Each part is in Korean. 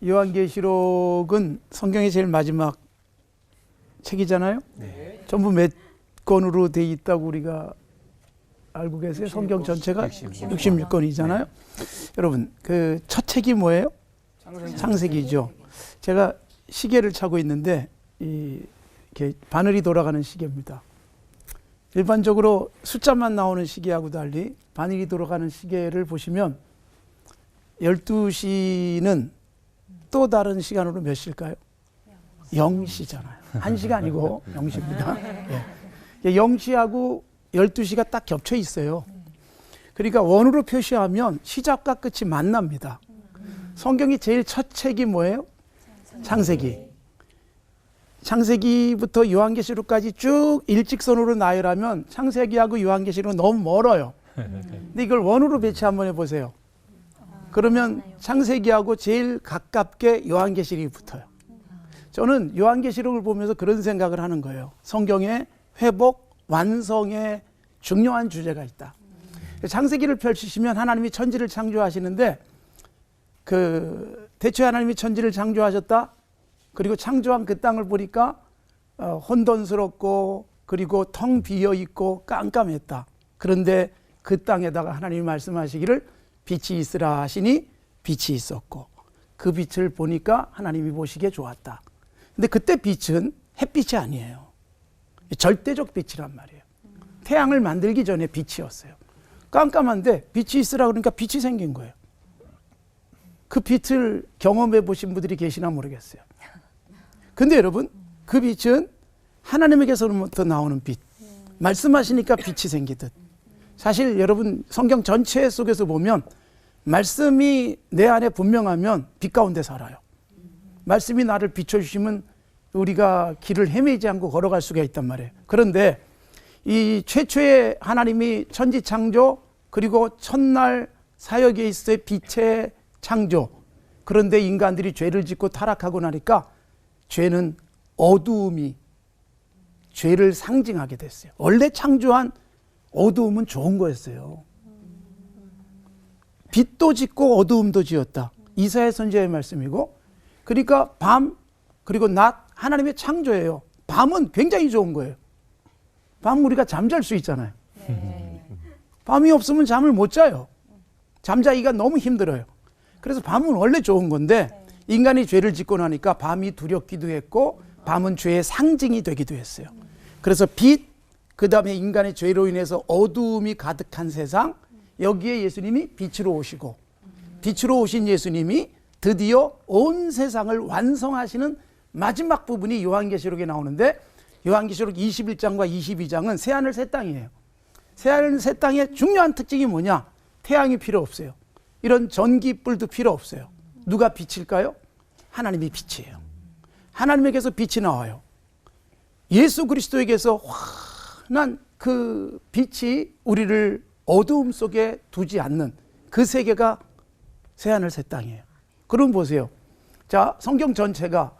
요한계시록은 성경의 제일 마지막 책이잖아요. 네. 전부 몇 권으로 돼 있다고 우리가 알고 계세요? 성경 전체가 66권이잖아요. 네. 여러분, 그 첫 책이 뭐예요? 창세기죠. 제가 시계를 차고 있는데 이렇게 바늘이 돌아가는 시계입니다. 일반적으로 숫자만 나오는 시계하고 달리 바늘이 돌아가는 시계를 보시면 12시는 또 다른 시간으로 몇 시일까요? 0시잖아요. 1시가 아니고 0시입니다. 예. 0시하고 12시가 딱 겹쳐 있어요. 그러니까 원으로 표시하면 시작과 끝이 만납니다. 성경이 제일 첫 책이 뭐예요? 창세기. 창세기부터 요한계시록까지 쭉 일직선으로 나열하면 창세기하고 요한계시록은 너무 멀어요. 근데 이걸 원으로 배치 한번 해보세요. 그러면 창세기하고 제일 가깝게 요한계시록이 붙어요. 저는 요한계시록을 보면서 그런 생각을 하는 거예요. 성경에 회복, 완성의 중요한 주제가 있다. 창세기를 펼치시면 하나님이 천지를 창조하시는데 대초에 하나님이 천지를 창조하셨다. 그리고 창조한 그 땅을 보니까 혼돈스럽고 그리고 텅 비어 있고 깜깜했다. 그런데 그 땅에다가 하나님이 말씀하시기를 빛이 있으라 하시니 빛이 있었고 그 빛을 보니까 하나님이 보시기에 좋았다. 근데 그때 빛은 햇빛이 아니에요. 절대적 빛이란 말이에요. 태양을 만들기 전에 빛이었어요. 깜깜한데 빛이 있으라 그러니까 빛이 생긴 거예요. 그 빛을 경험해 보신 분들이 계시나 모르겠어요. 근데 여러분, 그 빛은 하나님에게서부터 나오는 빛. 말씀하시니까 빛이 생기듯. 사실 여러분 성경 전체 속에서 보면 말씀이 내 안에 분명하면 빛 가운데 살아요. 말씀이 나를 비춰주시면 우리가 길을 헤매지 않고 걸어갈 수가 있단 말이에요. 그런데 이 최초의 하나님이 천지 창조 그리고 첫날 사역에 있어의 빛의 창조. 그런데 인간들이 죄를 짓고 타락하고 나니까 죄는 어두움이 죄를 상징하게 됐어요. 원래 창조한 어두움은 좋은 거였어요. 빛도 짓고 어두움도 지었다. 이사야 선지자의 말씀이고, 그러니까 밤 그리고 낮 하나님의 창조예요. 밤은 굉장히 좋은 거예요. 밤 우리가 잠잘 수 있잖아요. 밤이 없으면 잠을 못 자요. 잠자기가 너무 힘들어요. 그래서 밤은 원래 좋은 건데 인간이 죄를 짓고 나니까 밤이 두렵기도 했고 밤은 죄의 상징이 되기도 했어요. 그래서 빛, 그 다음에 인간의 죄로 인해서 어두움이 가득한 세상, 여기에 예수님이 빛으로 오시고 빛으로 오신 예수님이 드디어 온 세상을 완성하시는 마지막 부분이 요한계시록에 나오는데, 요한계시록 21장과 22장은 새하늘 새 땅이에요. 새하늘 새 땅의 중요한 특징이 뭐냐? 태양이 필요 없어요. 이런 전기불도 필요 없어요. 누가 빛일까요? 하나님이 빛이에요. 하나님에게서 빛이 나와요. 예수 그리스도에게서 환한 그 빛이 우리를 어두움 속에 두지 않는 그 세계가 새하늘 새 땅이에요. 그럼 보세요. 자, 성경 전체가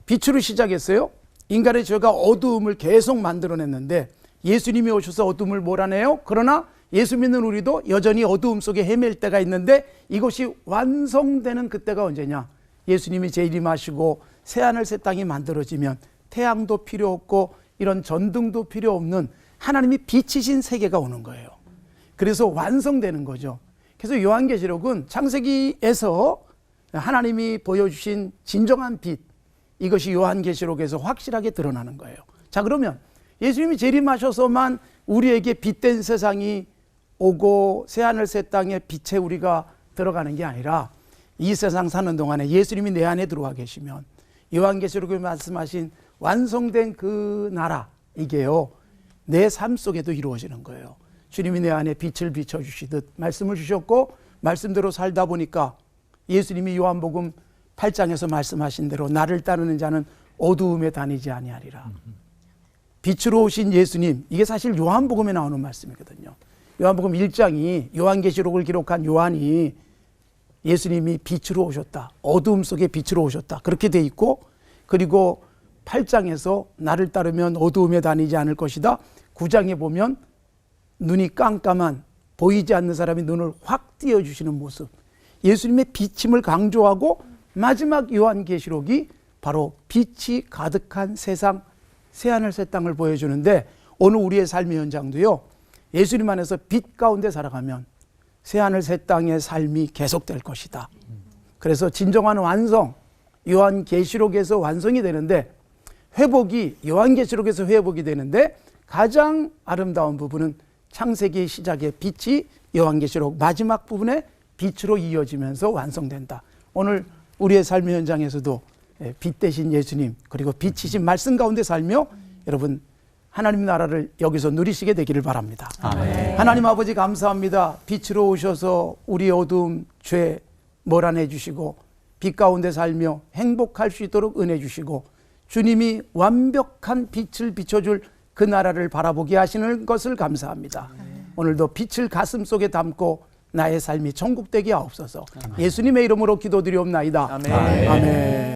빛으로 시작했어요. 인간의 죄가 어두움을 계속 만들어냈는데 예수님이 오셔서 어두움을 몰아내요. 그러나 예수 믿는 우리도 여전히 어두움 속에 헤맬 때가 있는데 이것이 완성되는 그때가 언제냐? 예수님이 재림하시고 새하늘 새 땅이 만들어지면 태양도 필요 없고 이런 전등도 필요 없는 하나님이 빛이신 세계가 오는 거예요. 그래서 완성되는 거죠. 그래서 요한계시록은 창세기에서 하나님이 보여주신 진정한 빛, 이것이 요한계시록에서 확실하게 드러나는 거예요. 자, 그러면 예수님이 재림하셔서만 우리에게 빛된 세상이 오고 새하늘 새 땅에 빛에 우리가 들어가는 게 아니라 이 세상 사는 동안에 예수님이 내 안에 들어와 계시면 요한계시록에 말씀하신 완성된 그 나라, 이게요 내 삶 속에도 이루어지는 거예요. 주님이 내 안에 빛을 비춰주시듯 말씀을 주셨고 말씀대로 살다 보니까 예수님이 요한복음 8장에서 말씀하신 대로 나를 따르는 자는 어두움에 다니지 아니하리라. 빛으로 오신 예수님, 이게 사실 요한복음에 나오는 말씀이거든요. 요한복음 1장이 요한계시록을 기록한 요한이 예수님이 빛으로 오셨다, 어두움 속에 빛으로 오셨다, 그렇게 돼 있고, 그리고 8장에서 나를 따르면 어두움에 다니지 않을 것이다. 9장에 보면 눈이 깜깜한 보이지 않는 사람이 눈을 확 띄어주시는 모습, 예수님의 비침을 강조하고 마지막 요한계시록이 바로 빛이 가득한 세상, 새하늘 새 땅을 보여주는데, 오늘 우리의 삶의 현장도요, 예수님 안에서 빛 가운데 살아가면 새하늘 새 땅의 삶이 계속될 것이다. 그래서 진정한 완성, 요한계시록에서 완성이 되는데, 회복이 요한계시록에서 회복이 되는데, 가장 아름다운 부분은 창세기 시작의 빛이 요한계시록 마지막 부분에 빛으로 이어지면서 완성된다. 오늘 우리의 삶의 현장에서도 빛 대신 예수님, 그리고 빛이신 말씀 가운데 살며 여러분 하나님 나라를 여기서 누리시게 되기를 바랍니다. 아멘. 하나님 아버지 감사합니다. 빛으로 오셔서 우리 어두움, 죄 몰아내 주시고 빛 가운데 살며 행복할 수 있도록 은혜 주시고, 주님이 완벽한 빛을 비춰줄 그 나라를 바라보게 하시는 것을 감사합니다. 오늘도 빛을 가슴 속에 담고 나의 삶이 천국되게 하옵소서. 예수님의 이름으로 기도드리옵나이다. 아멘. 아멘.